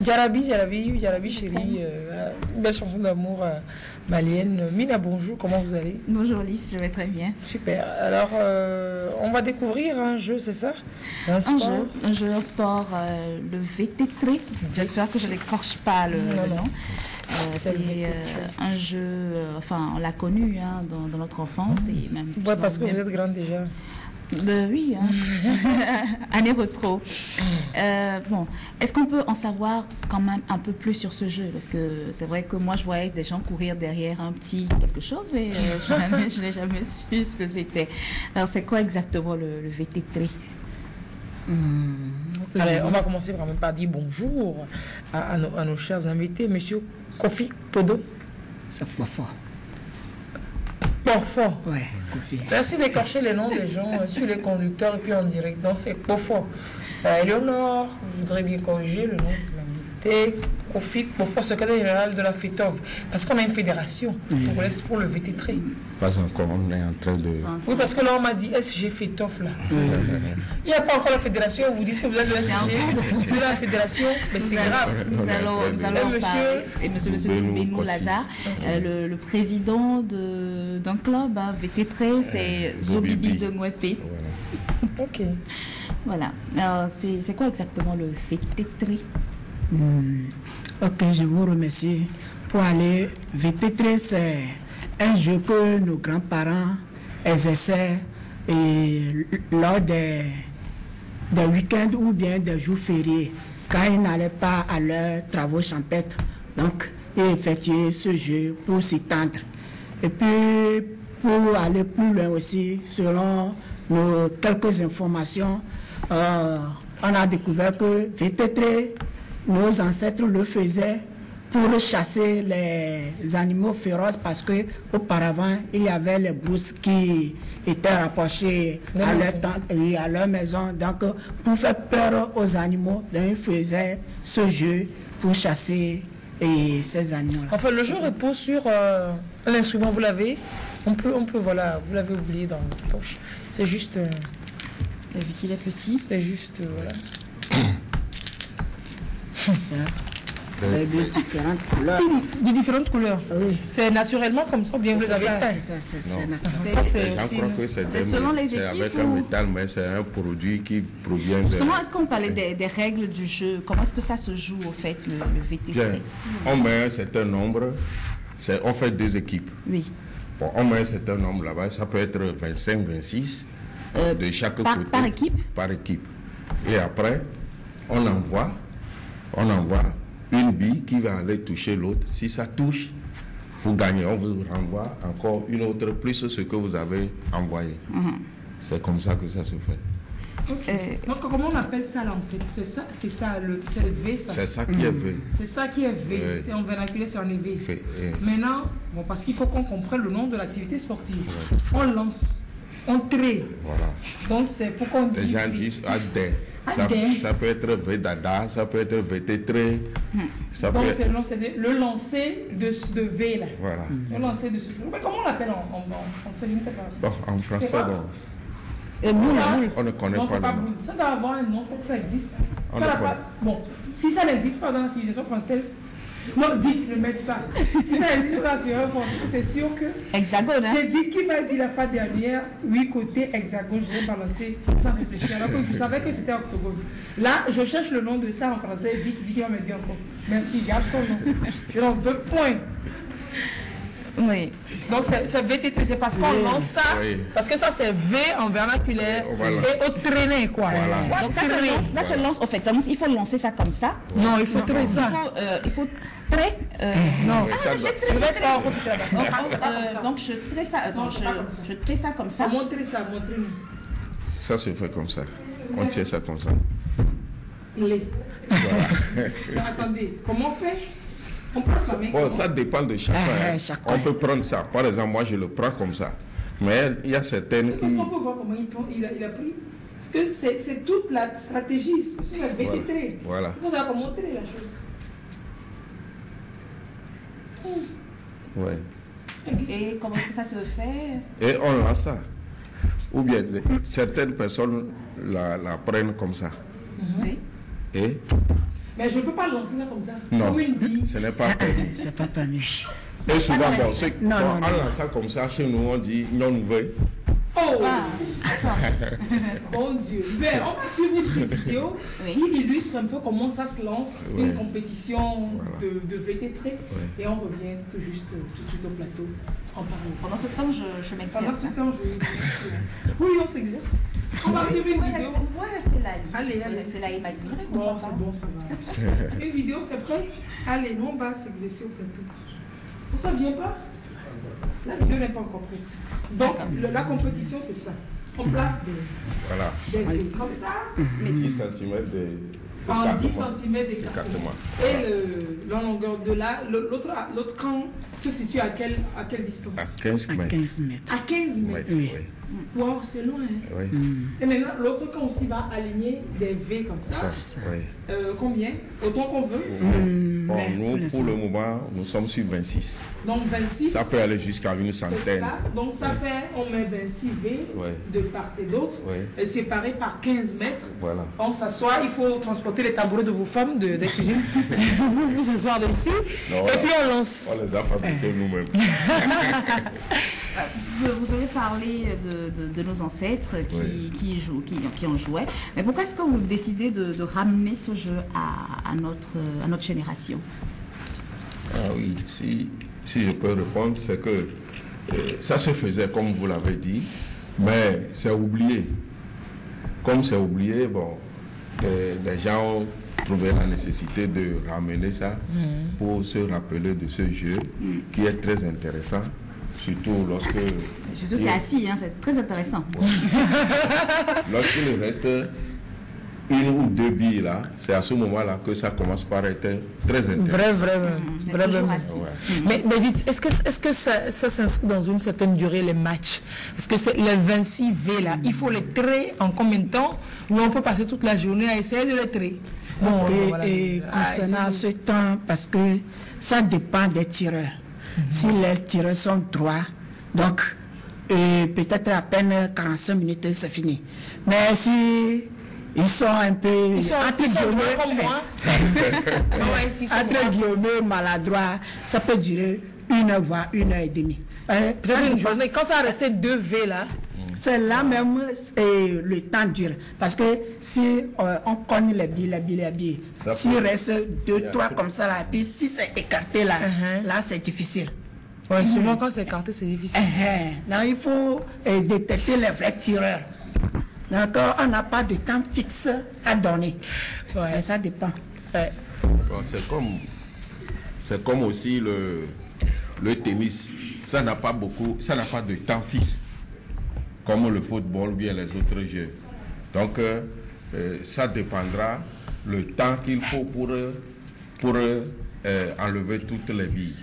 Jarabi, Jarabi, Jarabi chérie, une belle chanson d'amour malienne. Mina, bonjour, comment vous allez? Bonjour Lys, je vais très bien. Super. Alors, on va découvrir un jeu, c'est ça? Un jeu, un sport, le VT3. J'espère que je n'écorche pas le nom. C'est un jeu, enfin, on l'a connu hein, dans notre enfance. Et même ouais, parce que vous êtes grande déjà. Oui, hein. Année rétro. Bon, est-ce qu'on peut en savoir quand même un peu plus sur ce jeu? Parce que c'est vrai que moi, je voyais des gens courir derrière un petit quelque chose, mais je n'ai jamais su ce que c'était. Alors, c'est quoi exactement le VT3? Allez, on va commencer vraiment par dire bonjour à nos chers invités. Monsieur Kofi Podo. C'est pas fort. Parfort. Ouais, Kofi. Merci d'écorcher les noms des gens sur les conducteurs et puis en direct. Donc c'est Parfort. Eleonore, vous voudrez bien corriger le nom de l'invité. Kofi Parfort, secrétaire général de la FETOV. Parce qu'on a une fédération pour le VT3. Pas encore, on est en train de... Oui, parce que là on m'a dit SG FETOV là. Il n'y a pas encore la fédération, vous dites que vous êtes de SG, de la fédération, mais c'est grave. Nous allons parler, et monsieur Benou Lazare, le président d'un club, hein, VT3, c'est Zobibi de Ngwepe. Ok. Voilà. Alors, c'est quoi exactement le VT3? Ok, je vous remercie. Pour aller, VT3, c'est un jeu que nos grands-parents exerçaient et lors des week-ends ou bien des jours fériés, quand ils n'allaient pas à leurs travaux champêtres. Donc, ils effectuaient ce jeu pour s'étendre. Et puis, pour aller plus loin aussi, selon nos quelques informations, on a découvert que VT3, nos ancêtres le faisaient pour chasser les animaux féroces parce que auparavant il y avait les brousses qui étaient rapprochées à leur maison. Donc pour faire peur aux animaux, ils faisaient ce jeu pour chasser ces animaux-là. Enfin, le jeu repose sur l'instrument, vous l'avez. On peut, voilà, vous l'avez oublié dans votre poche. C'est juste. Vu qu'il est petit. C'est juste, voilà. Ça. De différentes couleurs. De différentes couleurs. Oui. C'est naturellement comme ça, bien vous les avez peint. C'est naturel. Ça, je crois que c'est selon les équipes avec un métal, mais c'est un produit qui provient de... Justement, est-ce qu'on parlait des règles du jeu? Comment est-ce que ça se joue, au fait, le VT3? Bien. On met un certain nombre, on fait deux équipes. Oui. Bon, on met un certain nombre là-bas, ça peut être 25, 26, de chaque côté. Par équipe? Par équipe. Et après, on envoie une bille qui va aller toucher l'autre. Si ça touche, vous gagnez. On vous renvoie encore une autre, plus ce que vous avez envoyé. C'est comme ça que ça se fait. Okay. Donc comment on appelle ça là en fait? C'est le V ça. C'est ça qui est V. C'est ça qui est V. C'est en vernaculaire, c'est en EV. Maintenant, bon, parce qu'il faut qu'on comprenne le nom de l'activité sportive. On lance, on trait. Voilà. Donc c'est pourquoi on dit. Les gens disent AD. Ça peut être V Dada, ça peut être VT3. Donc c'est le lancer de V là. Voilà. Le lancer de ce truc. Mais comment on l'appelle en français? Je ne sais pas. Bon, en français, bon. On ne connaît pas le nom. Ça doit avoir un nom pour que ça existe. Bon, si ça n'existe pas dans la civilisation française, non, Dick ne mettez pas. Si ça existe dans la civilisation française, c'est sûr que. Hexagone, hein? C'est Dick qui m'a dit la fois dernière, 8 côtés hexagone, je l'ai balancé sans réfléchir, alors que je savais que c'était octogone. Là, je cherche le nom de ça en français, Dick va me dire encore. Merci, garde ton nom. Je n'en veux point. Oui. Donc c'est VT3, c'est parce qu'on lance ça, parce que ça c'est V en vernaculaire et au traîner quoi. Voilà. Donc ça se lance au fait. Donc il faut lancer ça comme ça. Non, il faut traîner ça. Il faut très. Non, donc je traite ça. Donc je traite ça comme ça. Montrez-nous. Ça se fait comme ça. On tient ça comme ça. Voilà. Attendez, comment on fait? On passe la main. Bon, ça dépend de chacun. On peut prendre ça. Par exemple, moi je le prends comme ça. Mais il y a certaines qui... Est-ce qu'on peut voir comment il a pris? Parce que c'est toute la stratégie. C'est la VT3. Voilà. Il faut savoir comment montrer la chose. Ouais. Et comment est-ce que ça se fait? Et on lance ça. Ou bien certaines personnes la prennent comme ça. Oui. Et Mais je ne peux pas lancer ça comme ça. Non, Comme une bille. ce n'est pas permis. C'est pas permis. Et souvent, bon, Non, on non. lance ça comme ça, chez nous, on dit non nouvelle. Oh Ah, Mon Dieu. Mais on va suivre une petite vidéo Oui. qui illustre un peu comment ça se lance, Ouais. une compétition Voilà. de VTT. Ouais. Et on revient tout de suite au plateau en parler. pendant ce temps, je Pendant m'exerce. ce temps, oui, on s'exerce. On va suivre une vidéo. Vous pouvez rester là. Alice. Allez, Vous pouvez allez. rester là et m'admirer. Bon, c'est bon, ça va. Une vidéo, c'est prêt? Allez, nous, on va s'exercer au plateau. Ça vient pas? La vidéo n'est pas encore prête. Donc, la compétition, c'est ça. On place Voilà. des villes comme ça, 10 cm de en 10 d'écartement. cm d'écartement. D'écartement. Et la longueur de là, l'autre camp se situe à quelle distance? À 15 À mètres. 15 mètres. À 15 mètres. Oui. Waouh, c'est loin. Hein? Oui. Et maintenant, l'autre camp aussi va aligner des V comme ça. Ça, c'est ça. oui. Combien? Autant qu'on veut. Bon, Mais nous, l'instant, pour le moment, nous sommes sur 26. Donc 26. Ça peut aller jusqu'à une C'est centaine. ça. Donc ça fait, on met 26 V Ouais. de part et d'autre, Ouais. séparés par 15 mètres. Voilà. On s'assoit, il faut transporter les tabourets de vos femmes de cuisine. vous asseoir dessus. Non, Et puis on lance. On les a fabriqués nous-mêmes. Vous avez parlé de nos ancêtres qui en jouaient. Mais pourquoi est-ce que vous décidez de ramener ce jeu à notre génération? Ah oui, si je peux répondre, c'est que ça se faisait comme vous l'avez dit, mais c'est oublié. Comme c'est oublié, bon, les gens ont trouvé la nécessité de ramener ça pour se rappeler de ce jeu qui est très intéressant, surtout lorsque... Surtout c'est assis, hein, c'est très intéressant. Lorsqu'il reste une ou deux billes là, c'est à ce moment-là que ça commence par être très intéressant. C'est toujours assis. Ouais. Mais dites, est-ce que ça s'inscrit dans une certaine durée, les matchs? Parce que c'est les 26 V là, il faut les traiter en combien de temps? Ou on peut passer toute la journée à essayer de les traiter? Bon, voilà. Et concernant ce temps, parce que ça dépend des tireurs. Si les tireurs sont droits, donc peut-être à peine 45 minutes, c'est fini. Mais si ils sont un peu Ils sont droits comme moi. Ouais, s'ils sont entre droits. guillemets maladroits, ça peut durer 1 heure, voire 1 heure et demie. Ça C'est une dépend. journée. Quand ça restait 2 V là, C'est là même le temps dure. Parce que si on cogne les billes, Ça s'il peut- reste 2, 3 comme ça, là, puis si c'est écarté là, là c'est difficile. ouais, souvent quand c'est écarté, c'est difficile. Donc il faut détecter les vrais tireurs. Donc on n'a pas de temps fixe à donner. Ouais. Mais ça dépend. Ouais. Bon, c'est comme aussi le tennis. Ça n'a pas de temps fixe, comme le football ou bien les autres jeux. Donc, ça dépendra le temps qu'il faut pour enlever toutes les billes.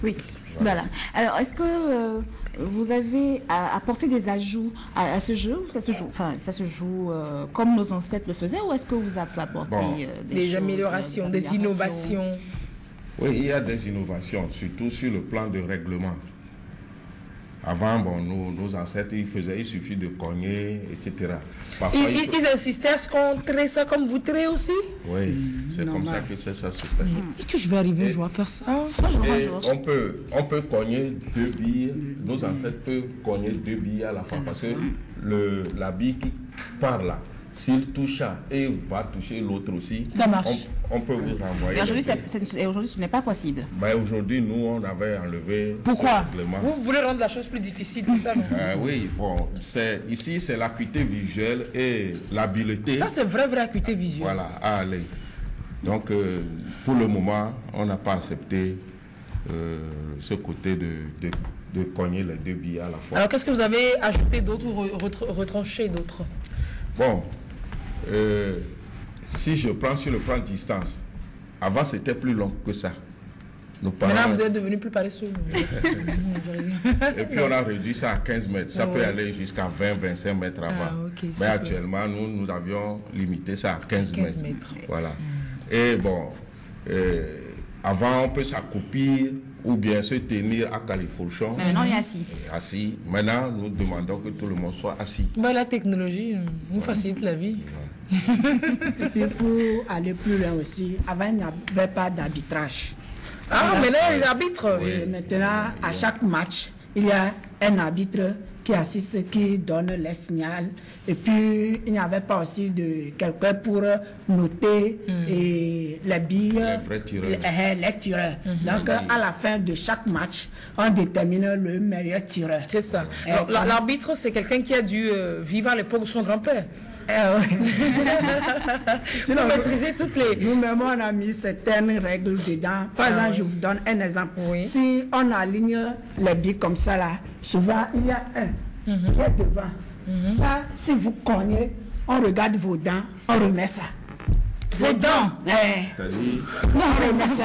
Oui, voilà. Alors, est-ce que vous avez apporté des ajouts à ce jeu? Ça se joue comme nos ancêtres le faisaient, ou est-ce que vous avez apporté Bon. Des choses, améliorations, des innovations. Oui, il y a des innovations, surtout sur le plan de règlement. Avant, bon, nos ancêtres, il suffit de cogner, etc. Parfois, Ils insistaient à ce qu'on traite ça comme vous traitez aussi? Oui, c'est comme ça que ça se fait. Est-ce que je vais arriver un jour à faire ça? Et on peut cogner 2 billes, nos ancêtres peuvent cogner 2 billes à la fois, parce que la bille qui part là, s'il touche un et va toucher l'autre aussi, Ça marche. on peut vous renvoyer. Et aujourd'hui, les billes. aujourd'hui, ce n'est pas possible. Mais aujourd'hui, nous, on avait enlevé Pourquoi? ce règlement. Vous voulez rendre la chose plus difficile, c'est ça, non? Oui, bon, ici, c'est l'acuité visuelle et l'habileté. Ça, c'est vraie acuité visuelle. Voilà, à aller. Donc, pour le moment, on n'a pas accepté ce côté de cogner les 2 billes à la fois. Alors, qu'est-ce que vous avez ajouté d'autre ou retranché d'autre? Bon, si je prends sur le plan de distance, avant c'était plus long que ça. Nos parents- Maintenant, vous êtes devenu plus paresseux. Et puis on a réduit ça à 15 mètres. Ça peut aller jusqu'à 20-25 mètres avant. Ah, ok, Mais super. actuellement, nous avions limité ça à 15 15 mètres. mètres. Voilà. Et bon, avant on peut s'accroupir ou bien se tenir à califourchon, Mais maintenant, on est assis. assis. Maintenant, nous demandons que tout le monde soit assis. Bah, la technologie nous facilite la vie. Et puis pour aller plus loin aussi, avant il n'y avait pas d'arbitrage. Ah, maintenant les arbitres. Et maintenant, à chaque match, il y a un arbitre qui assiste, qui donne les signaux. Et puis, il n'y avait pas aussi de quelqu'un pour noter et les billes, Les vrais tireurs. les tireurs. Donc, à la fin de chaque match, on détermine le meilleur tireur. C'est ça. Et Alors, comme- l'arbitre, c'est quelqu'un qui a dû vivre à l'époque de son grand-père. Sinon, Pour maîtriser toutes les... nous-mêmes, on a mis certaines règles dedans. Par exemple, je vous donne un exemple. Oui. Si on aligne les billes comme ça, là, souvent, il y a un qui est devant. Ça, si vous cognez, on regarde vos dents, on remet ça. Vos dents. C'est-à-dire, On remet ça.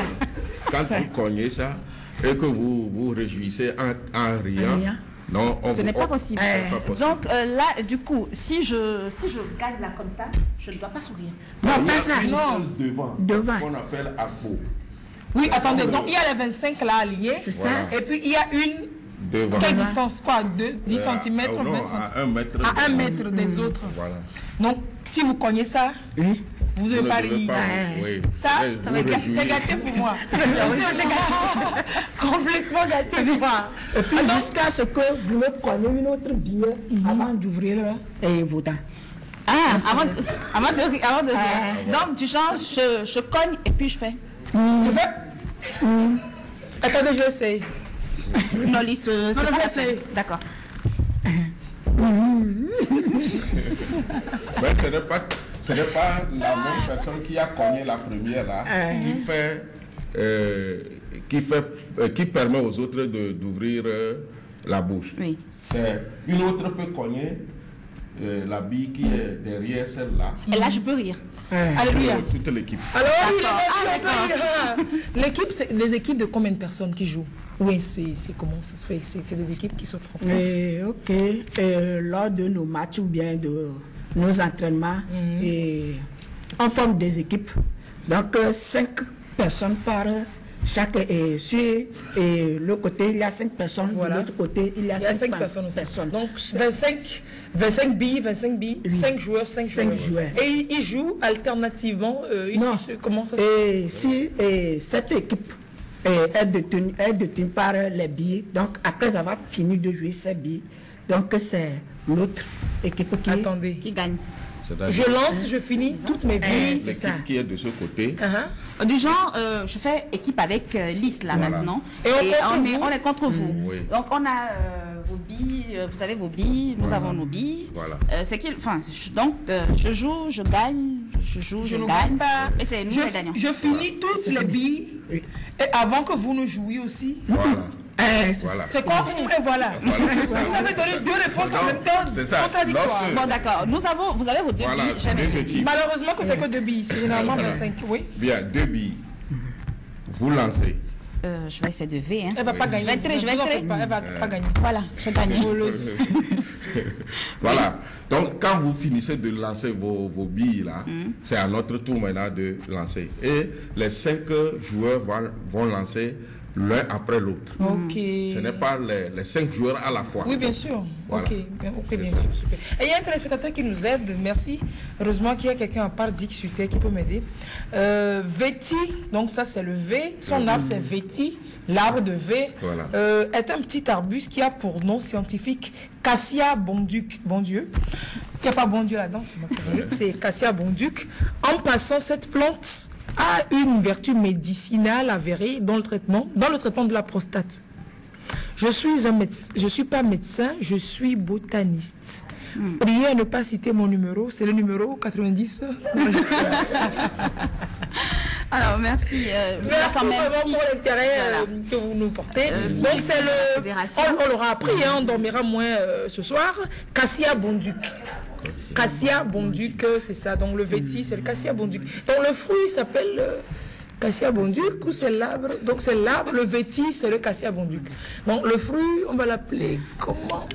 quand vous cognez ça et que vous vous réjouissez en riant, riant. non, Ce n'est pas possible. c'est pas possible. Donc là, du coup, si je gagne là comme ça, je ne dois pas sourire. Non, Il y a pas ça. une Non. seule devant, Devant. qu'on appelle acco. Oui, attendez, donc il y a les 25 là alliés. C'est ça. Et puis il y a une... Devant. Quelle distance? Quoi? 10 cm, Ah, non, 20 cm? à 1 mètre. À 1 mètre des autres. Voilà. Donc, si vous cognez ça, Oui. vous Vous devez ne pas devez rire. pas, Ouais. oui. Ça, Mais vous c'est réjouissez. gâté pour moi. Aussi, c'est gâté. Complètement gâté pour moi. Et puis jusqu'à ce que vous me cognez une autre billet avant d'ouvrir vos dents. Ah, avant de rire. Donc, du genre, je cogne et puis je fais. Tu veux? Attendez, je essaye. Non, liste, c'est non, pas la c'est- peine. D'accord. Mais ce n'est pas la même personne qui a cogné la première là, qui permet aux autres d'ouvrir la bouche. Oui. C'est une autre peut cogner la bille qui est derrière celle-là. Et là, je peux rire. Alléluia. Toute l'équipe. Alors, oui, les D'accord. amis, Ah, on peut rire. L'équipe, c'est des équipes de combien de personnes qui jouent? Oui, c'est comment ça se fait? C'est des équipes qui s'affrontent. Ok. Et lors de nos matchs ou bien de nos entraînements, et on forme des équipes. Donc, 5 personnes par chaque. Et sur le côté, il y a 5 personnes. Voilà. De l'autre côté, il y a Il y a 5 5 personnes aussi. personnes. Donc 25 billes, 5 joueurs, 5 Cinq joueurs. joueurs. Et ils jouent alternativement. Non. Comment ça se fait? Et si cette équipe est détenue par les billes, donc après avoir fini de jouer ces billes, donc c'est l'autre équipe qui... Attendez. Qui gagne. C'est-à-dire Je lance, je finis toutes mes billes. c'est ça. l'équipe qui est de ce côté. Uh-huh. Du genre, je fais équipe avec Lys là Voilà. maintenant. Et on on est contre vous. Oui. Donc on a vos billes, vous avez vos billes, nous avons nos billes. Voilà. C'est qui, enfin, donc je joue, je gagne, je joue, je ne gagne. gagne pas. Et c'est nous les gagnants. Je finis toutes les billes. Oui. Et avant que vous ne jouiez aussi. Voilà. C'est Voilà. C'est quoi? Et voilà. Voilà, c'est ça. Vous avez donné 2 réponses en Non, même temps c'est ça. contradictoires. Lorsque- Bon d'accord, vous avez vos deux Voilà, billes, j'ai mes deux deux équipes. billes. Malheureusement que c'est que 2 billes. C'est généralement Voilà. 25. Oui. Bien, 2 billes. Vous lancez. Je vais essayer de V. Hein. Elle va pas gagner. Je vais Vous en tirer. faites pas, elle va pas gagner. Voilà, j'ai gagné. Voleuse. Voilà. Donc, quand vous finissez de lancer vos billes là, c'est à notre tour maintenant de lancer. Et les 5 joueurs vont lancer l'un après l'autre. Ok. Ce n'est pas les 5 joueurs à la fois. Oui, bien sûr. Voilà. Ok, bien ça. sûr. Super. Et il y a un téléspectateur qui nous aide. Merci. Heureusement qu'il y a quelqu'un à part Dix Sutter qui peut m'aider. Véti, donc ça c'est le V. Son arbre c'est Véti. L'arbre de V Voilà. est un petit arbuste qui a pour nom scientifique Cassia bonduc. Bon Dieu. Il n'y a pas bon Dieu là-dedans, c'est ma favorite. C'est Cassia bonduc. En passant, cette plante a une vertu médicinale avérée dans le traitement de la prostate. Je suis pas médecin, je suis botaniste. Priez à ne pas citer mon numéro, c'est le numéro 90. Alors merci. Merci quand même, vraiment si- pour l'intérêt Voilà. que vous nous portez. si Donc c'est le... fédération. On l'aura appris, hein, on dormira moins ce soir. Cassia bonduc. Cassia bonduc, c'est ça. Donc le véti, c'est le cassia bonduc. Donc le fruit s'appelle cassia bonduc ou c'est l'arbre. Donc c'est l'arbre, le véti, c'est le cassia bonduc. Donc le fruit, on va l'appeler comment?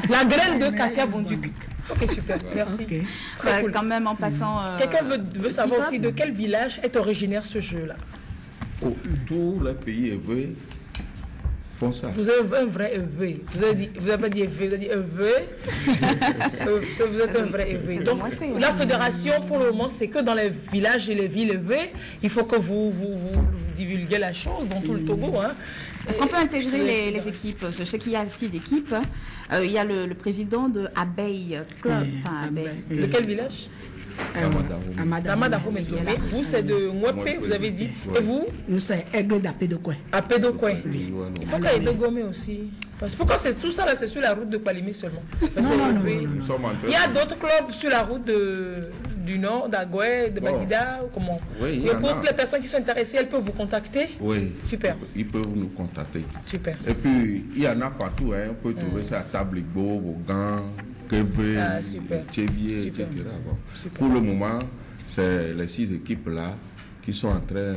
La graine de cassia bonduc. Ok, super, merci. Ok. Très cool. Quand même en passant. Quelqu'un veut savoir toi aussi de quel village est originaire ce jeu-là. Oh, tous les pays évolués font ça. Vous êtes un vrai EV. Vous avez pas dit EV, vous avez dit EV. Vous êtes un vrai EV. Donc, la fédération, pour le moment, c'est que dans les villages et les villes EV, il faut que vous divulguez la chose dans tout le Togo. Hein. Est-ce qu'on peut intégrer les équipes? Je sais qu'il y a 6 équipes. Il y a le président de Abeille Club. Lequel village? Amadahome. Vous, c'est de Mwepe, vous avez dit. Et vous? Nous, c'est Aigle d'Apédokoué. Apédokoué. Il faut qu'il y ait de Gomé aussi. Parce que pourquoi c'est tout ça là, c'est sur la route de Palimé seulement? Non. Il y a d'autres clubs sur la route du nord, d'Agoué, de Bagida, ou comment? Oui, et pour toutes les personnes qui sont intéressées, elles peuvent vous contacter? Oui. Super. Ils peuvent nous contacter. Super. Et puis, il y en a partout. Hein. On peut trouver ça à Tabligo, Vogan, Kébé, Tchévier, etc. Bon. Pour le moment, c'est les 6 équipes-là qui sont en train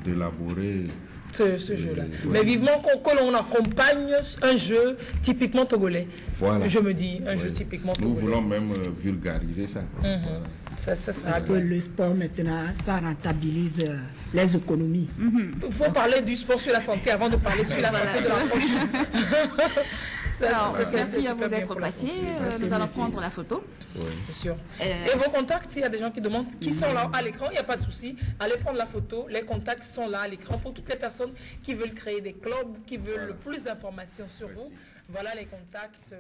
d'élaborer ce jeu-là. Mais vivement que l'on accompagne un jeu typiquement togolais. Voilà. Je me dis, un jeu typiquement togolais. Nous voulons même vulgariser ça. Voilà. Ça sera parce que le sport maintenant, ça rentabilise les économies. Il faut parler du sport sur la santé avant de parler sur la santé de la poche. Merci à vous d'être passé. Nous allons prendre la photo. Oui. Bien sûr. Et vos contacts, il y a des gens qui demandent, qui sont là à l'écran, il n'y a pas de souci. Allez prendre la photo. Les contacts sont là à l'écran pour toutes les personnes qui veulent créer des clubs, qui veulent le plus d'informations sur vous. Voilà les contacts.